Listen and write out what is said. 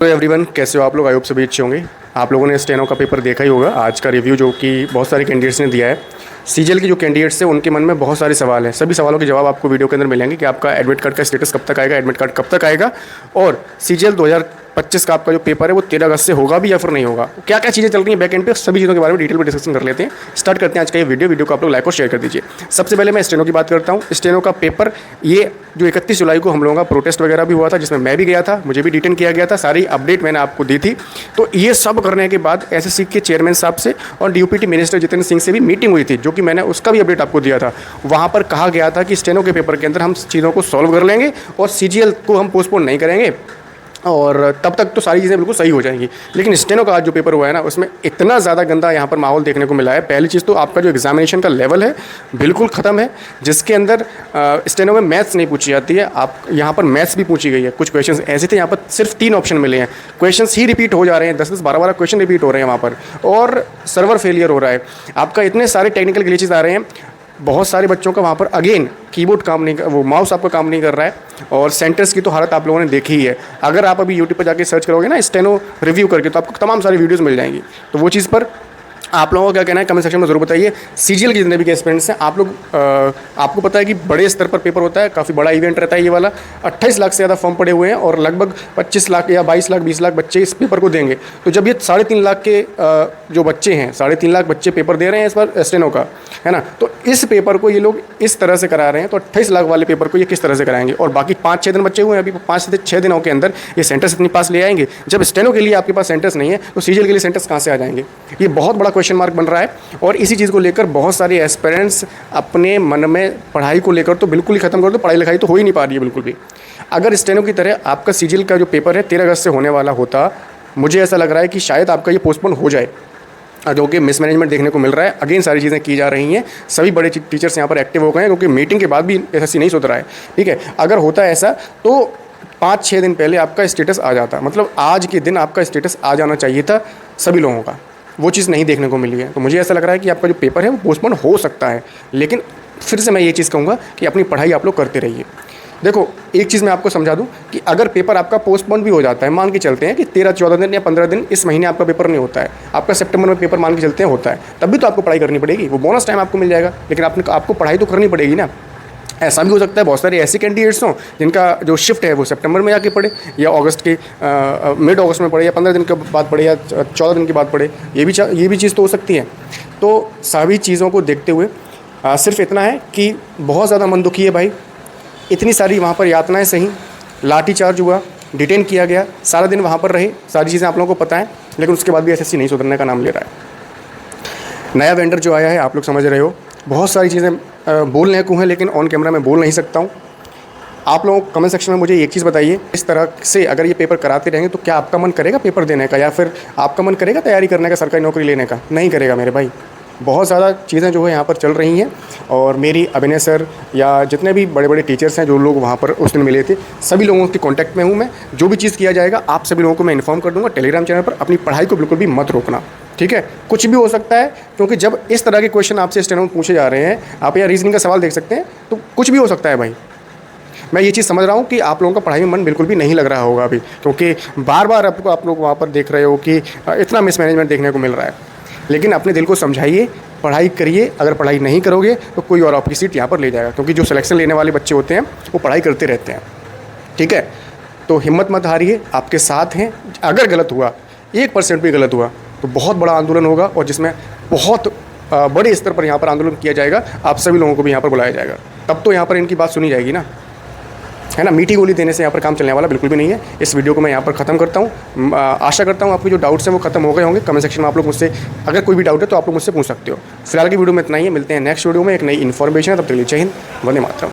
Hello everyone, कैसे हो आप लोग? आई होप सभी अच्छे होंगे। आप लोगों ने स्टेनो का पेपर देखा ही होगा। आज का रिव्यू जो कि बहुत सारे कैंडिडेट्स ने दिया है, सीजीएल के जो कैंडिडेट्स हैं उनके मन में बहुत सारे सवाल हैं। सभी सवालों के जवाब आपको वीडियो के अंदर मिलेंगे कि आपका एडमिट कार्ड का स्टेटस कब तक आएगा, एडमिट कार्ड कब तक आएगा, और सीजीएल 2025 का आपका जो पेपर है वो 13 अगस्त से होगा भी या फिर नहीं होगा, क्या क्या चीज़ें चल रही हैं बैक एंड पे, सभी चीज़ों के बारे में डिटेल में डिस्कशन कर लेते हैं। स्टार्ट करते हैं आज का ये वीडियो को आप लोग लाइक और शेयर कर दीजिए। सबसे पहले मैं स्टेनो की बात करता हूँ। स्टेनो का पेपर ये जो 31 जुलाई को हम लोगों का प्रोटेस्ट वगैरह भी हुआ था, जिसमें मैं भी गया था, मुझे भी डिटेन किया गया था, सारी अपडेट मैंने आपको दी थी। तो ये सब करने के बाद एसएससी के चेयरमैन साहब से और डीयूपीटी मिनिस्टर जितेंद्र सिंह से भी मीटिंग हुई थी, जो कि मैंने उसका भी अपडेट आपको दिया था। वहाँ पर कहा गया था कि स्टेनो के पेपर के अंदर हम चीज़ों को सॉल्व कर लेंगे और सीजीएल को हम पोस्टपोन नहीं करेंगे और तब तक तो सारी चीज़ें बिल्कुल सही हो जाएंगी। लेकिन स्टेनो का आज जो पेपर हुआ है ना, उसमें इतना ज़्यादा गंदा यहाँ पर माहौल देखने को मिला है। पहली चीज़ तो आपका जो एग्जामिनेशन का लेवल है बिल्कुल ख़त्म है, जिसके अंदर स्टेनो में मैथ्स नहीं पूछी जाती है। आप यहाँ पर मैथ्स भी पूछी गई है। कुछ क्वेश्चन ऐसे थे, यहाँ पर सिर्फ 3 ऑप्शन मिले हैं, क्वेश्चन ही रिपीट हो जा रहे हैं, 10-10, 12-12 क्वेश्चन रिपीट हो रहे हैं वहाँ पर, और सर्वर फेलियर हो रहा है। आपका इतने सारे टेक्निकल ग्लिचेस आ रहे हैं। बहुत सारे बच्चों का वहाँ पर अगेन कीबोर्ड काम नहीं, वो माउस आपका काम नहीं कर रहा है, और सेंटर्स की तो हालत आप लोगों ने देखी ही है। अगर आप अभी यूट्यूब पर जाके सर्च करोगे ना स्टेनो रिव्यू करके, तो आपको तमाम सारी वीडियोस मिल जाएंगी। तो वो चीज़ पर आप लोगों का क्या कहना है कमेंट सेक्शन में ज़रूर बताइए। सीजीएल के जितने भी एस्पिरेंट्स हैं, आप लोग आपको पता है कि बड़े स्तर पर पेपर होता है, काफ़ी बड़ा इवेंट रहता है ये वाला। 28 लाख से ज़्यादा फॉर्म पड़े हुए हैं और लगभग 25 लाख या 22 लाख 20 लाख बच्चे इस पेपर को देंगे। तो जब ये 3.5 लाख के जो बच्चे हैं, 3.5 लाख बच्चे पेपर दे रहे हैं इस बार स्टेनो का, है ना, तो इस पेपर को ये लोग इस तरह से करा रहे हैं, तो 28 लाख वाले पेपर को ये किस तरह से कराएंगे? और बाकी 5-6 दिन बच्चे हुए हैं, अभी 5 से 6 दिनों के अंदर ये सेंटर्स अपने पास ले आएंगे। जब स्टेनो के लिए आपके पास सेंटर्स नहीं है, तो सीजीएल के लिए सेंटर्स कहाँ से आ जाएंगे? ये बहुत बड़ा क्वेश्चन मार्क बन रहा है। और इसी चीज़ को लेकर बहुत सारे एस्पिरेंट्स अपने मन में पढ़ाई को लेकर तो बिल्कुल ही ख़त्म कर दो, पढ़ाई लिखाई तो हो ही नहीं पा रही है बिल्कुल भी। अगर स्टेनो की तरह आपका सीजीएल का जो पेपर है 13 अगस्त से होने वाला होता, मुझे ऐसा लग रहा है कि शायद आपका ये पोस्टपोन हो जाए, जो कि मिसमैनेजमेंट देखने को मिल रहा है। अगेन सारी चीज़ें की जा रही हैं, सभी बड़े टीचर्स यहाँ पर एक्टिव हो गए हैं, क्योंकि मीटिंग के बाद भी एसएससी नहीं सुधरा है। ठीक है, अगर होता है ऐसा तो 5-6 दिन पहले आपका स्टेटस आ जाता, मतलब आज के दिन आपका स्टेटस आ जाना चाहिए था सभी लोगों का। वो चीज़ नहीं देखने को मिली है। तो मुझे ऐसा लग रहा है कि आपका जो पेपर है वो पोस्टपोन हो सकता है। लेकिन फिर से मैं ये चीज़ कहूँगा कि अपनी पढ़ाई आप लोग करते रहिए। देखो, एक चीज़ मैं आपको समझा दूं कि अगर पेपर आपका पोस्टपोन भी हो जाता है, मान के चलते हैं कि 13-14 दिन या 15 दिन इस महीने आपका पेपर नहीं होता है, आपका सितंबर में पेपर मान के चलते हैं होता है, तब भी तो आपको पढ़ाई करनी पड़ेगी, वो बोनस टाइम आपको मिल जाएगा। लेकिन आपको पढ़ाई तो करनी पड़ेगी ना। ऐसा भी हो सकता है बहुत सारे ऐसे कैंडिडेट्स हों जिनका जो शिफ्ट है वो सितंबर में जाके पढ़े, या अगस्त के मिड अगस्त में पढ़े, या 15 दिन के बाद पढ़े, या 14 दिन के बाद पढ़े। ये भी चीज़ तो हो सकती है। तो सभी चीज़ों को देखते हुए सिर्फ इतना है कि बहुत ज़्यादा मन दुखी है भाई। इतनी सारी वहाँ पर यातनाएं सही, लाठीचार्ज हुआ, डिटेन किया गया, सारा दिन वहाँ पर रहे, सारी चीज़ें आप लोगों को पता है, लेकिन उसके बाद भी एसएससी नहीं सुधरने का नाम ले रहा है। नया वेंडर जो आया है, आप लोग समझ रहे हो, बहुत सारी चीज़ें बोलने को हैं, लेकिन ऑन कैमरा मैं बोल नहीं सकता हूँ। आप लोग कमेंट सेक्शन में मुझे एक चीज़ बताइए, इस तरह से अगर ये पेपर कराते रहेंगे तो क्या आपका मन करेगा पेपर देने का, या फिर आपका मन करेगा तैयारी करने का, सरकारी नौकरी लेने का? नहीं करेगा मेरे भाई। बहुत ज़्यादा चीज़ें जो है यहाँ पर चल रही हैं, और मेरी अभिनय सर या जितने भी बड़े बड़े टीचर्स हैं जो लोग वहाँ पर उस दिन मिले थे, सभी लोगों के कॉन्टैक्ट में हूँ मैं। जो भी चीज़ किया जाएगा आप सभी लोगों को मैं इन्फॉर्म कर दूँगा टेलीग्राम चैनल पर। अपनी पढ़ाई को बिल्कुल भी मत रोकना, ठीक है? कुछ भी हो सकता है, क्योंकि जब इस तरह के क्वेश्चन आपसे स्टेनो में पूछे जा रहे हैं, आप यहाँ रीजनिंग का सवाल देख सकते हैं, तो कुछ भी हो सकता है भाई। मैं ये चीज़ समझ रहा हूँ कि आप लोगों का पढ़ाई में मन बिल्कुल भी नहीं लग रहा होगा अभी, क्योंकि बार बार आप लोग वहाँ पर देख रहे हो कि इतना मिसमैनेजमेंट देखने को मिल रहा है। लेकिन अपने दिल को समझाइए, पढ़ाई करिए। अगर पढ़ाई नहीं करोगे तो कोई और आपकी सीट यहाँ पर ले जाएगा, क्योंकि जो सिलेक्शन लेने वाले बच्चे होते हैं वो पढ़ाई करते रहते हैं, ठीक है? तो हिम्मत मत हारिए, आपके साथ हैं। अगर गलत हुआ, 1% भी गलत हुआ, तो बहुत बड़ा आंदोलन होगा, और जिसमें बहुत बड़े स्तर पर यहाँ पर आंदोलन किया जाएगा। आप सभी लोगों को भी यहाँ पर बुलाया जाएगा, तब तो यहाँ पर इनकी बात सुनी जाएगी ना, है ना? मीठी गोली देने से यहाँ पर काम चलने वाला बिल्कुल भी नहीं है। इस वीडियो को मैं यहाँ पर ख़त्म करता हूँ। आशा करता हूँ आपके जो डाउट्स हैं वो खत्म हो गए होंगे। कमेंट सेक्शन में आप लोग मुझसे अगर कोई भी डाउट है तो आप लोग मुझसे पूछ सकते हो। फिलहाल की वीडियो में इतना ही है, मिलते हैं नेक्स्ट वीडियो में एक नई इन्फॉर्मेशन है। तब तक के लिए जय हिंद, वंदे मातरम।